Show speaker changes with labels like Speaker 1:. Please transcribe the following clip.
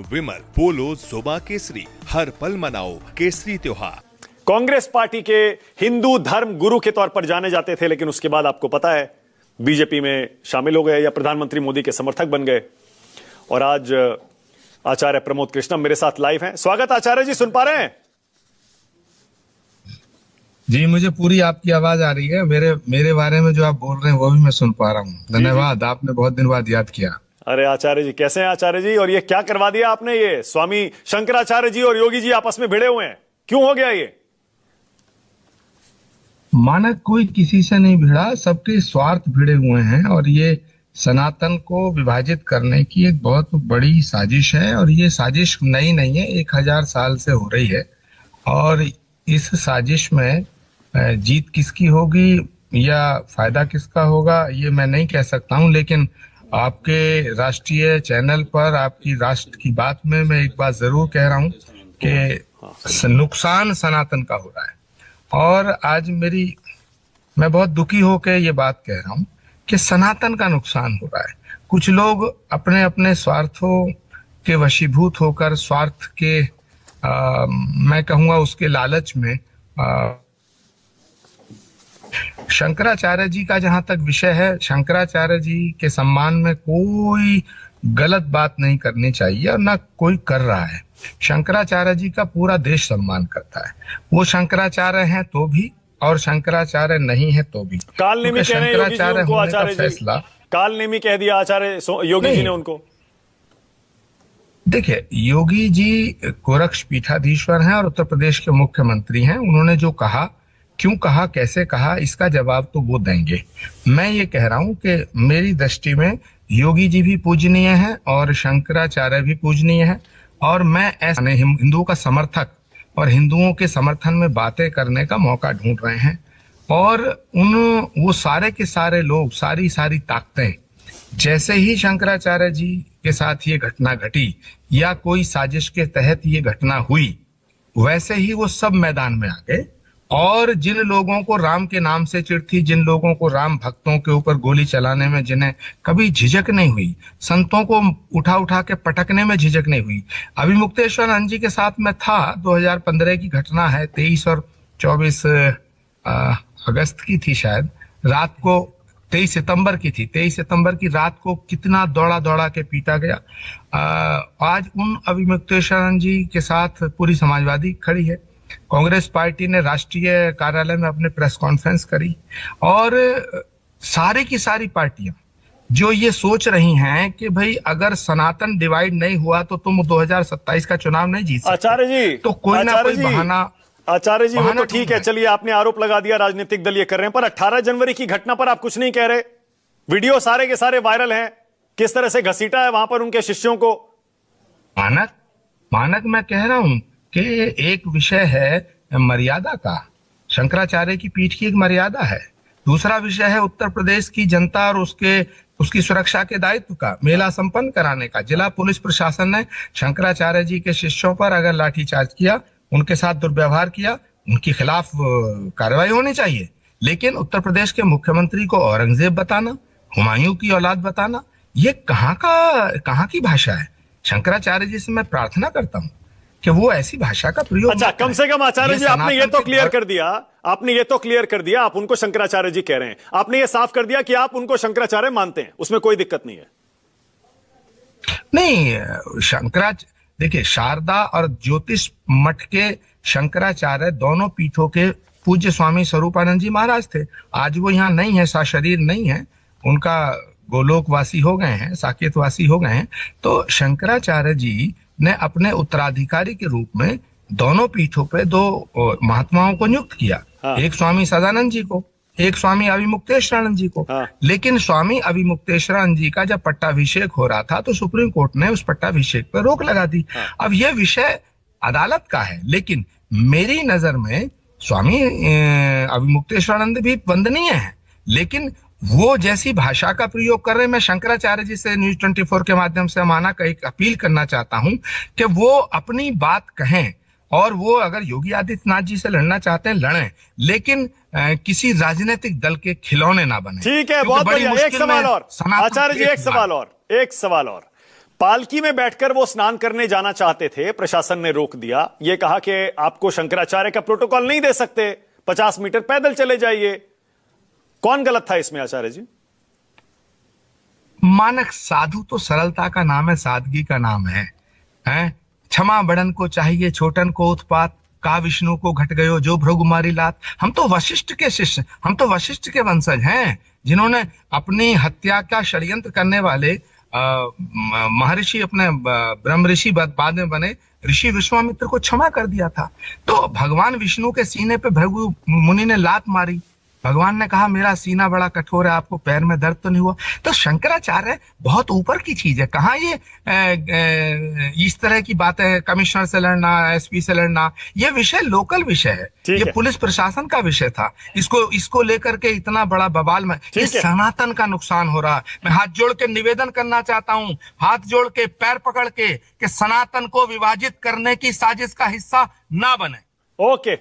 Speaker 1: विमल पोलो जुबा केसरी, हर पल मनाओ केसरी त्योहार।
Speaker 2: कांग्रेस पार्टी के हिंदू धर्म गुरु के तौर पर जाने जाते थे, लेकिन उसके बाद आपको पता है बीजेपी में शामिल हो गए या प्रधानमंत्री मोदी के समर्थक बन गए। और आज आचार्य प्रमोद कृष्णम मेरे साथ लाइव हैं। स्वागत आचार्य जी, सुन पा रहे हैं?
Speaker 3: जी, मुझे पूरी आपकी आवाज आ रही है। मेरे बारे में जो आप बोल रहे हैं वो भी मैं सुन पा रहा हूँ। धन्यवाद, आपने बहुत दिन बाद याद किया।
Speaker 2: अरे आचार्य जी, कैसे हैं आचार्य जी? और ये क्या करवा दिया आपने? ये स्वामी शंकराचार्य जी और योगी जी आपस में भिड़े हुए हैं, क्यों हो गया ये?
Speaker 3: माना कोई किसी से नहीं भिड़ा, सबके स्वार्थ भिड़े हुए हैं और ये सनातन को विभाजित करने की एक बहुत बड़ी साजिश है। और ये साजिश नई नहीं है, 1000 साल से हो रही है। और इस साजिश में जीत किसकी होगी या फायदा किसका होगा ये मैं नहीं कह सकता हूं, लेकिन आपके राष्ट्रीय चैनल पर आपकी राष्ट्र की बात में मैं एक बात जरूर कह रहा हूं कि नुकसान सनातन का हो रहा है। और आज मैं बहुत दुखी होकर ये बात कह रहा हूं कि सनातन का नुकसान हो रहा है। कुछ लोग अपने अपने स्वार्थों के वशीभूत होकर स्वार्थ के मैं कहूंगा उसके लालच में शंकराचार्य जी का जहां तक विषय है, शंकराचार्य जी के सम्मान में कोई गलत बात नहीं करनी चाहिए और ना कोई कर रहा है। शंकराचार्य जी का पूरा देश सम्मान करता है। वो शंकराचार्य हैं तो भी और शंकराचार्य नहीं है तो भी।
Speaker 2: कालनेमी कह रहे हैं योगी जी उनको, आचार्य जी
Speaker 3: फैसला
Speaker 2: कालनेमी कह दिया आचार्य योगी जी ने उनको।
Speaker 3: देखिए, योगी जी गोरक्ष पीठाधीश्वर हैं और उत्तर प्रदेश के मुख्यमंत्री हैं। उन्होंने जो कहा, क्यों कहा, कैसे कहा, इसका जवाब तो वो देंगे। मैं ये कह रहा हूं कि मेरी दृष्टि में योगी जी भी पूजनीय हैं और शंकराचार्य भी पूजनीय है। और मैं ऐसा हिंदुओं का समर्थक और हिंदुओं के समर्थन में बातें करने का मौका ढूंढ रहे हैं। और वो सारे के सारे लोग, सारी ताकतें, जैसे ही शंकराचार्य जी के साथ ये घटना घटी या कोई साजिश के तहत ये घटना हुई, वैसे ही वो सब मैदान में आ गए। और जिन लोगों को राम के नाम से चिढ़ थी, जिन लोगों को राम भक्तों के ऊपर गोली चलाने में जिन्हें कभी झिझक नहीं हुई, संतों को उठा के पटकने में झिझक नहीं हुई। अभी मुक्तेश्वरानंद जी के साथ में था, 2015 की घटना है, 23 और 24 अगस्त की थी शायद, रात को 23 सितंबर की थी। 23 सितंबर की रात को कितना दौड़ा के पीटा गया। आज उन अभिमुक्तेश्वरानंद जी के साथ पूरी समाजवादी खड़ी है। कांग्रेस पार्टी ने राष्ट्रीय कार्यालय में अपने प्रेस कॉन्फ्रेंस करी। और सारी की सारी पार्टियां जो ये सोच रही हैं कि भाई अगर सनातन डिवाइड नहीं हुआ तो तुम 2027 का चुनाव नहीं जीत सकते।
Speaker 2: आचार्य जी,
Speaker 3: तो कोई ना कोई बहाना।
Speaker 2: आचार्य जी, वो तो ठीक है, चलिए आपने आरोप लगा दिया, राजनीतिक दल ये कर रहे हैं, पर 18 जनवरी की घटना पर आप कुछ नहीं कह रहे। वीडियो सारे के सारे वायरल हैं, किस तरह से घसीटा है वहां पर उनके शिष्यों को।
Speaker 3: मानक मैं कह रहा हूं कि एक विषय है मर्यादा का, शंकराचार्य की पीठ की एक मर्यादा है। दूसरा विषय है उत्तर प्रदेश की जनता और उसकी सुरक्षा के दायित्व का, मेला संपन्न कराने का। जिला पुलिस प्रशासन ने शंकराचार्य जी के शिष्यों पर अगर लाठीचार्ज किया, उनके साथ दुर्व्यवहार किया, उनके खिलाफ कार्रवाई होनी चाहिए। लेकिन उत्तर प्रदेश के मुख्यमंत्री को औरंगजेब बताना, हुमायूं की औलाद बताना, ये कहाँ की भाषा है? शंकराचार्य जी से मैं प्रार्थना करता हूँ कि वो ऐसी भाषा का प्रयोग।
Speaker 2: अच्छा, कम से कम आचार्य जी आपने ये तो क्लियर कर दिया, आप उनको शंकराचार्य जी कह रहे हैं, आपने ये साफ कर दिया कि आप उनको शंकराचार्य मानते हैं, उसमें कोई दिक्कत नहीं है।
Speaker 3: नहीं, देखिए, शारदा और ज्योतिष मठ के शंकराचार्य दोनों पीठों के पूज्य स्वामी स्वरूपानंद जी महाराज थे। आज वो यहाँ नहीं है, साशरीर नहीं है, उनका गोलोकवासी हो गए हैं, साकेतवासी हो गए हैं। तो शंकराचार्य जी ने अपने उत्तराधिकारी के रूप में दोनों पीठों पे 2 महात्माओं को नियुक्त किया। हाँ। एक स्वामी सदानंद जी को, एक स्वामी अभिमुक्तेश्वरानंद जी को। हाँ। लेकिन स्वामी अभिमुक्तेश्वरानंद जी का जब पट्टाभिषेक हो रहा था तो सुप्रीम कोर्ट ने उस पट्टाभिषेक पर रोक लगा दी। हाँ। अब यह विषय अदालत का है, लेकिन मेरी नजर में स्वामी अभिमुक्तेश्वरानंद भी वंदनीय है, लेकिन वो जैसी भाषा का प्रयोग कर रहे हैं। मैं शंकराचार्य जी से न्यूज 24 के माध्यम से माना का एक अपील करना चाहता हूं कि वो अपनी बात कहें और वो अगर योगी आदित्यनाथ जी से लड़ना चाहते हैं लड़ें, लेकिन किसी राजनीतिक दल के खिलौने ना बने।
Speaker 2: ठीक है, बहुत बढ़िया। एक सवाल और आचार्य जी, एक सवाल और पालकी में बैठकर वो स्नान करने जाना चाहते थे, प्रशासन ने रोक दिया। ये कहा कि आपको शंकराचार्य का प्रोटोकॉल नहीं दे सकते, 50 मीटर पैदल चले जाइए। कौन गलत था इसमें आचार्य जी?
Speaker 3: मानक साधु तो सरलता का नाम है, सादगी का नाम है, हैं? क्षमा बड़न को चाहिए, छोटन को उत्पात, का विष्णु को घट गयो जो भृगुमारी लात। हम तो वशिष्ठ के शिष्य, हम तो वशिष्ठ के वंशज हैं, जिन्होंने अपनी हत्या का षड्यंत्र करने वाले महर्षि, अपने ब्रह्म ऋषि बाद में बने ऋषि विश्वामित्र को क्षमा कर दिया था। तो भगवान विष्णु के सीने पे भृगु मुनि ने लात मारी, भगवान ने कहा मेरा सीना बड़ा कठोर है, आपको पैर में दर्द तो नहीं हुआ? तो शंकराचार्य बहुत ऊपर की चीज है। कहाँ ये इस तरह की बातें, कमिश्नर से लड़ना, एसपी से लड़ना, ये विषय लोकल विषय है, ये पुलिस प्रशासन का विषय था। इसको लेकर के इतना बड़ा बवाल में, ये सनातन का नुकसान हो रहा है। मैं हाथ जोड़ के निवेदन करना चाहता हूँ, हाथ जोड़ के पैर पकड़ के, कि सनातन को विभाजित करने की साजिश का हिस्सा ना बने।
Speaker 2: ओके।